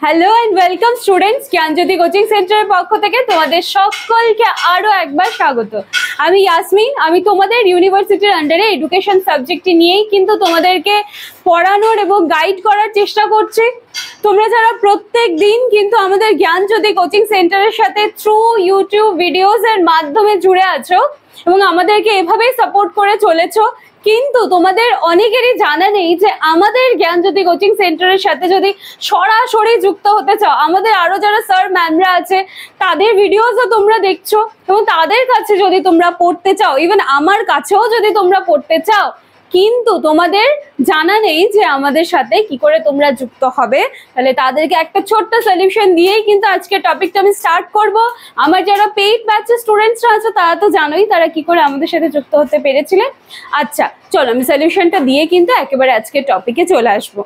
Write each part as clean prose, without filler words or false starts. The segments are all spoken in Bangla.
Hello and welcome students, Gyanjyoti coaching সেন্টারের পক্ষ থেকে তোমাদের সকলকে আরো একবার স্বাগত। আমি ইয়াসমিন, আমি তোমাদের ইউনিভার্সিটির আন্ডারে এডুকেশন সাবজেক্টটি নিয়েই কিন্তু তোমাদেরকে পড়ানোর এবং গাইড করার চেষ্টা করছি। তোমরা যারা প্রত্যেক দিন কিন্তু আমাদের জ্ঞানজ্যোতি কোচিং সেন্টারের সাথে থ্রু ইউটিউব ভিডিওস এর মাধ্যমে জুড়ে আছো এবং আমাদেরকে এভাবেই সাপোর্ট করে চলেছো, কিন্তু তোমাদের অনেকেরই জানা নেই যে আমাদের জ্ঞানজ্যোতি কোচিং সেন্টারের সাথে যদি সরাসরি যুক্ত হতে চাও, আমাদের আরো যারা স্যার ম্যামরা আছে তাদের ভিডিওসও তোমরা দেখছো এবং তাদের কাছে যদি তোমরা পড়তে চাও, ইভেন আমার কাছেও যদি তোমরা পড়তে চাও, কিন্তু তোমাদের জানা নেই যে আমাদের সাথে কি করে তোমরা যুক্ত হবে, তাহলে তাদেরকে একটা ছোট্ট সলিউশন দিয়েই কিন্তু আজকে টপিকটা আমি স্টার্ট করব। আমার যারা পেইড ব্যাচের স্টুডেন্টসরা আছে তারা তো জানোই তারা কি করে আমাদের সাথে যুক্ত হতে পেরেছিলেন। আচ্ছা চলো আমি সলিউশনটা দিয়ে কিন্তু একেবারে আজকে টপিকে চলে আসবো।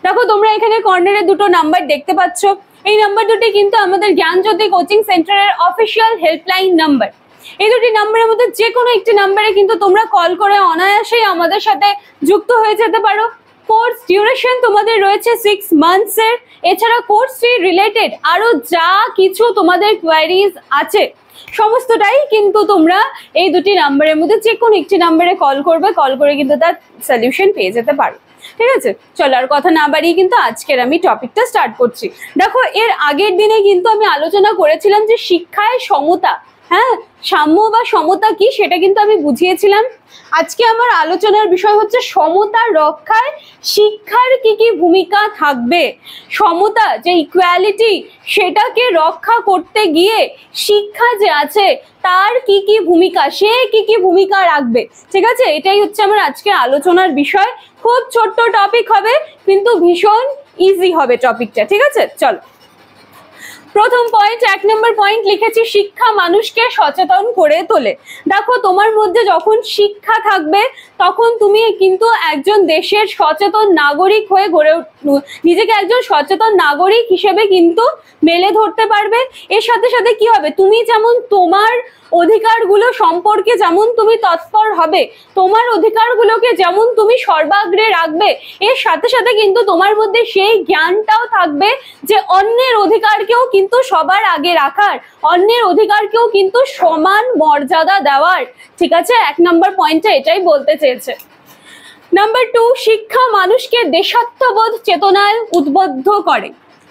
দেখো তোমরা এখানে কর্নারে দুটো নাম্বার দেখতে পাচ্ছ, এই নাম্বার দুটি কিন্তু আমাদের জ্ঞানজ্যোতি কোচিং সেন্টারের অফিসিয়াল হেল্পলাইন নাম্বার। এই দুটি নাম্বারের মধ্যে যে কোনো একটি নাম্বারে কিন্তু তোমরা কল করে অনায়াসেই আমাদের সাথে যুক্ত হয়ে যেতে পারো। কোর্স ডিউরেশন তোমাদের রয়েছে 6 মান্থস এর। এছাড়া কোর্সটি রিলেটেড আরো যা কিছু তোমাদের কোয়ারিজ আছে সমস্তটাই কিন্তু তোমরা এই দুটি নাম্বারের মধ্যে যে কোনো একটি নাম্বারে কল করবে, কল করে কিন্তু তার সলিউশন পেয়ে যেতে পারো। ঠিক আছে, চলো আর কথা না বাড়িয়ে কিন্তু আজকের আমি টপিকটা স্টার্ট করছি। দেখো এর আগের দিনে কিন্তু আমি আলোচনা করেছিলাম যে শিক্ষায় সমতা, হ্যাঁ সাম্য বা সমতা কি সেটা কিন্তু আমি বুঝিয়েছিলাম। আজকে আমার আলোচনার বিষয় হচ্ছে সমতা রক্ষায় শিক্ষার কি কি ভূমিকা থাকবে। সমতা যে ইকুয়ালিটি সেটাকে রক্ষা করতে গিয়ে শিক্ষা যে আছে তার কি কি ভূমিকা, সে কি কি ভূমিকা রাখবে। ঠিক আছে, এটাই হচ্ছে আমার আজকে আলোচনার বিষয়। খুব ছোট্ট টপিক হবে কিন্তু ভীষণ ইজি হবে টপিকটা। ঠিক আছে, চলো প্রথম পয়েন্ট, 1 নম্বর পয়েন্ট লিখেছি শিক্ষা মানুষকে সচেতন করে তোলে। দেখো তোমার মধ্যে যখন শিক্ষা থাকবে তখন তুমি কিন্তু একজন দেশের সচেতন নাগরিক হয়ে নিজেকে একজন সচেতন নাগরিক হিসেবে কিন্তু মেলে ধরতে পারবে। এর সাথে সাথে কি হবে, তুমি যেমন তোমার অধিকারগুলো সম্পর্কে যেমন তুমি তৎপর হবে, তোমার অধিকারগুলোকে যেমন তুমি সর্বাগ্রে রাখবে, এর সাথে সাথে কিন্তু তোমার মধ্যে সেই জ্ঞানটাও থাকবে যে অন্যের অধিকারকেও কিন্তু সবার আগে রাখার, অন্যের অধিকারকেও কিন্তু সমান মর্যাদা দেওয়ার। ঠিক আছে, 1 নম্বর পয়েন্টে এটাই বলতে চেয়েছে। নাম্বার 2, শিক্ষা মানুষকে দেশাত্মবোধ চেতনায় উদ্বুদ্ধ করে।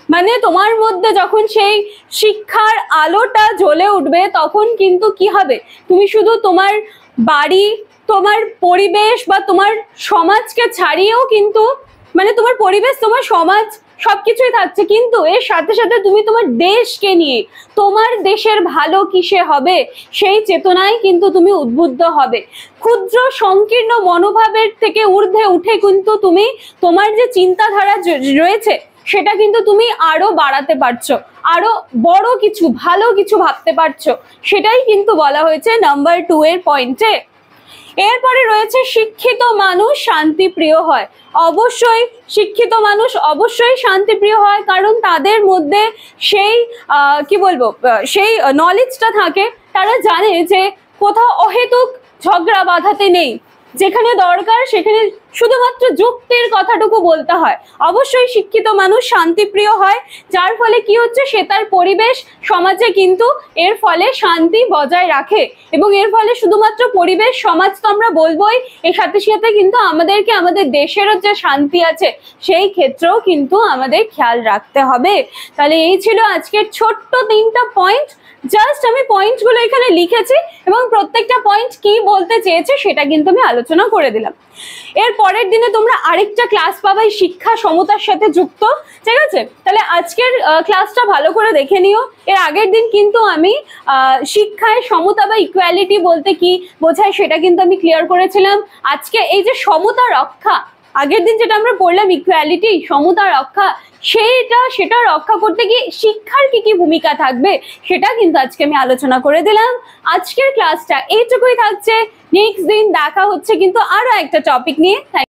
মানে তোমার মধ্যে যখন সেই শিক্ষার আলোটা জ্বলে উঠবে তখন কিন্তু কি হবে, তুমি শুধু তোমার বাড়ি, তোমার পরিবেশ বা তোমার সমাজকে ছাড়িয়েও কিন্তু, মানে তোমার পরিবেশ, তোমার সমাজ সবকিছুই থাকছে, কিন্তু এর সাথে সাথে তুমি তোমার দেশকে নিয়ে, তোমার দেশের ভালো কিসে হবে সেই চেতনায় কিন্তু তুমি উদ্বুদ্ধ হবে। ক্ষুদ্র সংকীর্ণ মনোভাবের থেকে ঊর্ধ্বে উঠে কিন্তু তুমি তোমার যে চিন্তাধারা রয়েছে সেটা কিন্তু তুমি আরো বাড়াতে পারছো, আরো বড় কিছু ভালো কিছু ভাবতে পারছো, সেটাই কিন্তু বলা হয়েছে নাম্বার 2 এর পয়েন্টে। এরপরে রয়েছে শিক্ষিত মানুষ শান্তিপ্রিয় হয়। অবশ্যই শিক্ষিত মানুষ অবশ্যই শান্তিপ্রিয় হয়, কারণ তাদের মধ্যে সেই কি বলবো, সেই নলেজটা থাকে। তারা জানে যে কোথাও অহেতুক ঝগড়া বাঁধাতে নেই, যেখানে দরকার সেখানে শুধুমাত্র যুক্তির কথাটুকু বলতে হয়। অবশ্যই শিক্ষিত মানুষ শান্তিপ্রিয় হয়, যার ফলে কি হচ্ছে, সে তার পরিবেশ সমাজে কিন্তু এর ফলে শান্তি বজায় রাখে, এবং এর ফলে শুধুমাত্র পরিবেশ সমাজ তো আমরা বলবোই, এর সাথে সাথে কিন্তু আমাদেরকে আমাদের দেশেরও যে শান্তি আছে সেই ক্ষেত্রেও কিন্তু আমাদের খেয়াল রাখতে হবে। তাহলে এই ছিল আজকের ছোট্ট 3টা পয়েন্ট। জাস্ট আমি পয়েন্টগুলো এখানে লিখেছি এবং প্রত্যেকটা পয়েন্ট কি বলতে চেয়েছে সেটা কিন্তু আমি আলোচনা করে দিলাম। এর পরের দিনে তোমরা আরেকটা ক্লাস পাবে শিক্ষা সমতার সাথে যুক্ত। ঠিক আছে, তাহলে আজকের ক্লাসটা ভালো করে দেখে নিও। এর আগের দিন কিন্তু আমি শিক্ষায় সমতা বা ইকুয়ালিটি বলতে কি বোঝায় সেটা কিন্তু আমি ক্লিয়ার করেছিলাম। আজকে এই যে সমতা রক্ষা, আগের দিন যেটা আমরা পড়লাম ইকুয়ালিটি, সমতা রক্ষা, সেটা রক্ষা করতে গিয়ে শিক্ষার কি কি ভূমিকা থাকবে সেটা কিন্তু আজকে আমি আলোচনা করে দিলাম। আজকের ক্লাসটা এইটুকুই থাকছে, নেক্সট দিন দেখা হচ্ছে কিন্তু আরো একটা টপিক নিয়ে।